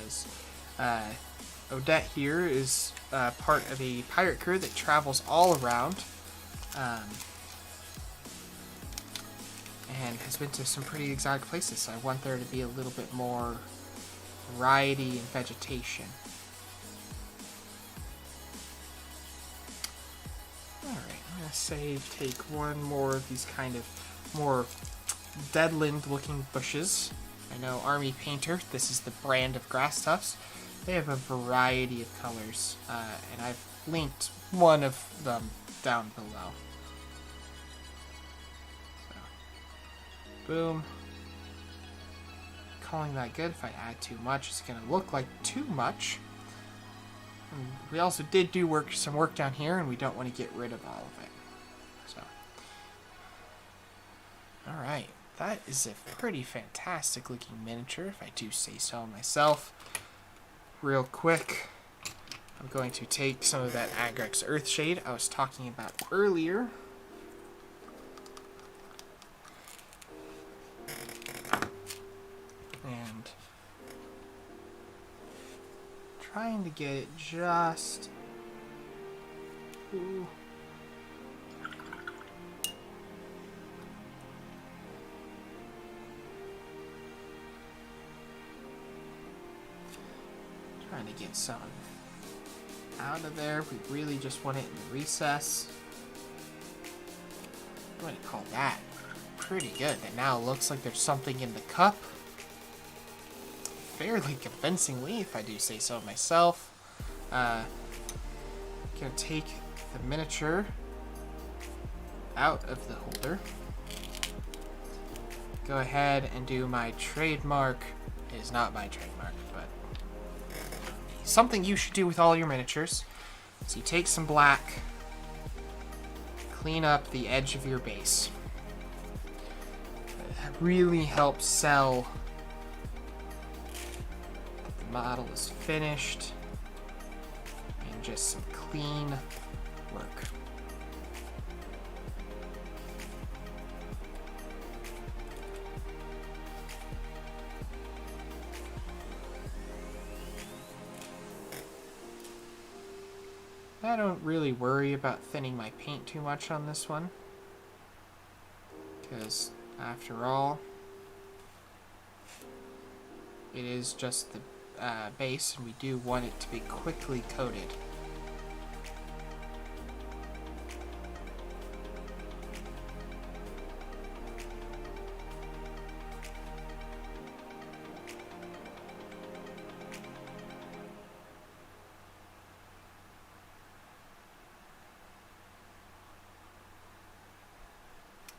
As Odette here is part of a pirate crew that travels all around and has been to some pretty exotic places, so I want there to be a little bit more variety and vegetation. Alright, I'm going to say take one more of these kind of more deadland looking bushes. I know Army Painter, this is the brand of grass tufts. They have a variety of colors, and I've linked one of them down below. So, boom. Calling that good. If I add too much, it's going to look like too much. And we also did do some work down here, and we don't want to get rid of all of it. So, alright, that is a pretty fantastic looking miniature, if I do say so myself. Real quick, I'm going to take some of that Agrex Earthshade I was talking about earlier. And trying to get it just... Ooh. Trying to get some out of there. We really just want it in the recess. I'm going to call that pretty good. It now looks like there's something in the cup. Fairly convincingly, if I do say so myself. Gonna take the miniature out of the holder. Go ahead and do my trademark. It is not my trademark, but something you should do with all your miniatures. So you take some black, clean up the edge of your base. That really helps sell that the model is finished and just some clean work. I don't really worry about thinning my paint too much on this one, because after all, it is just the base, and we do want it to be quickly coated.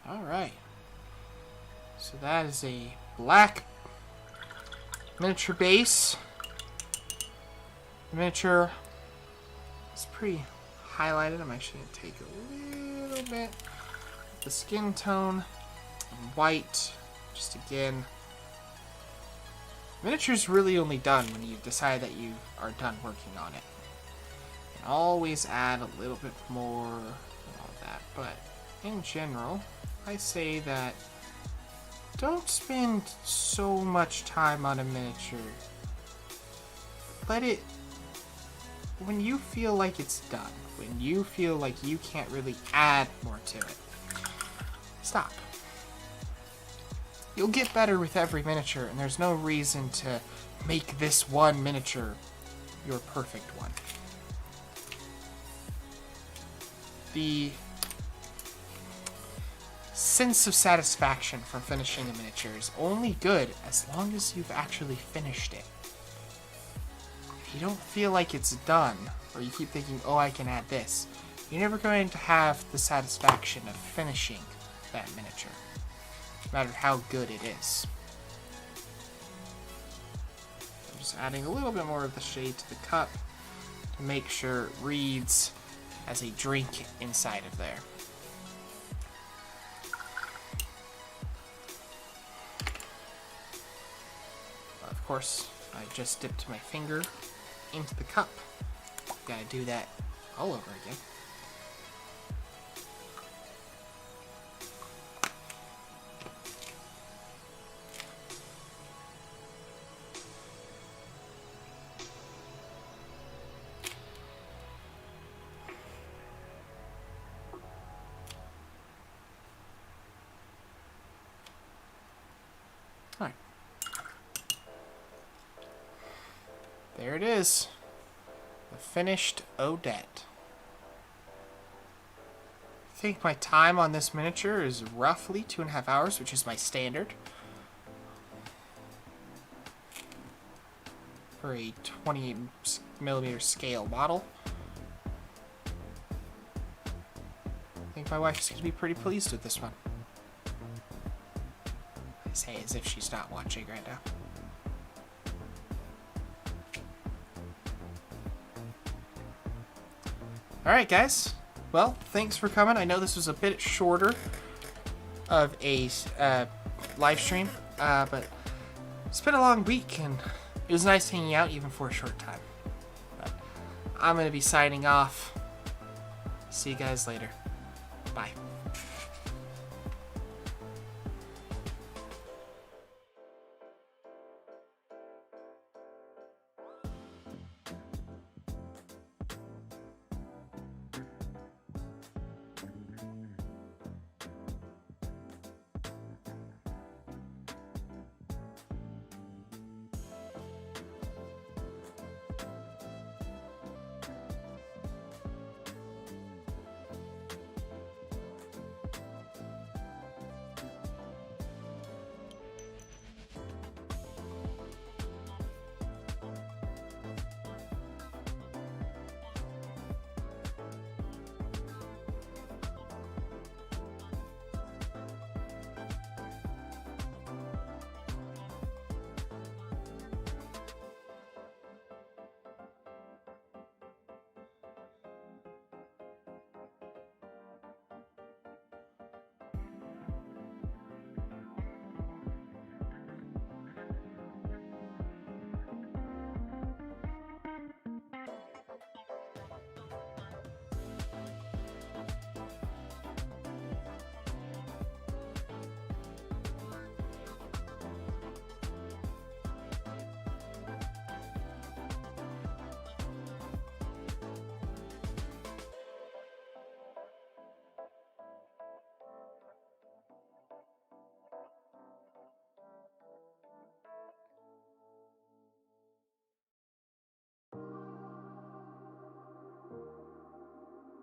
Alright, so that is a black miniature base. The miniature is pretty highlighted. I'm actually going to take a little bit of the skin tone and white, just again. Miniature's really only done when you decide that you are done working on it. You can always add a little bit more and all that, but in general, I say that don't spend so much time on a miniature. Let it, when you feel like it's done, when you feel like you can't really add more to it, stop. You'll get better with every miniature, and there's no reason to make this one miniature your perfect one. The sense of satisfaction from finishing a miniature is only good as long as you've actually finished it. If you don't feel like it's done, or you keep thinking, oh, I can add this, you're never going to have the satisfaction of finishing that miniature, no matter how good it is. I'm just adding a little bit more of the shade to the cup to make sure it reads as a drink inside of there. Of course, I just dipped my finger into the cup. Gotta do that all over again. Alright. There it is. The finished Odette. I think my time on this miniature is roughly 2.5 hours, which is my standard for a 28mm scale model. I think my wife is going to be pretty pleased with this one. I say as if she's not watching right now. Alright guys, well, thanks for coming. I know this was a bit shorter of a live stream, but it's been a long week and it was nice hanging out even for a short time. But I'm going to be signing off. See you guys later. Bye.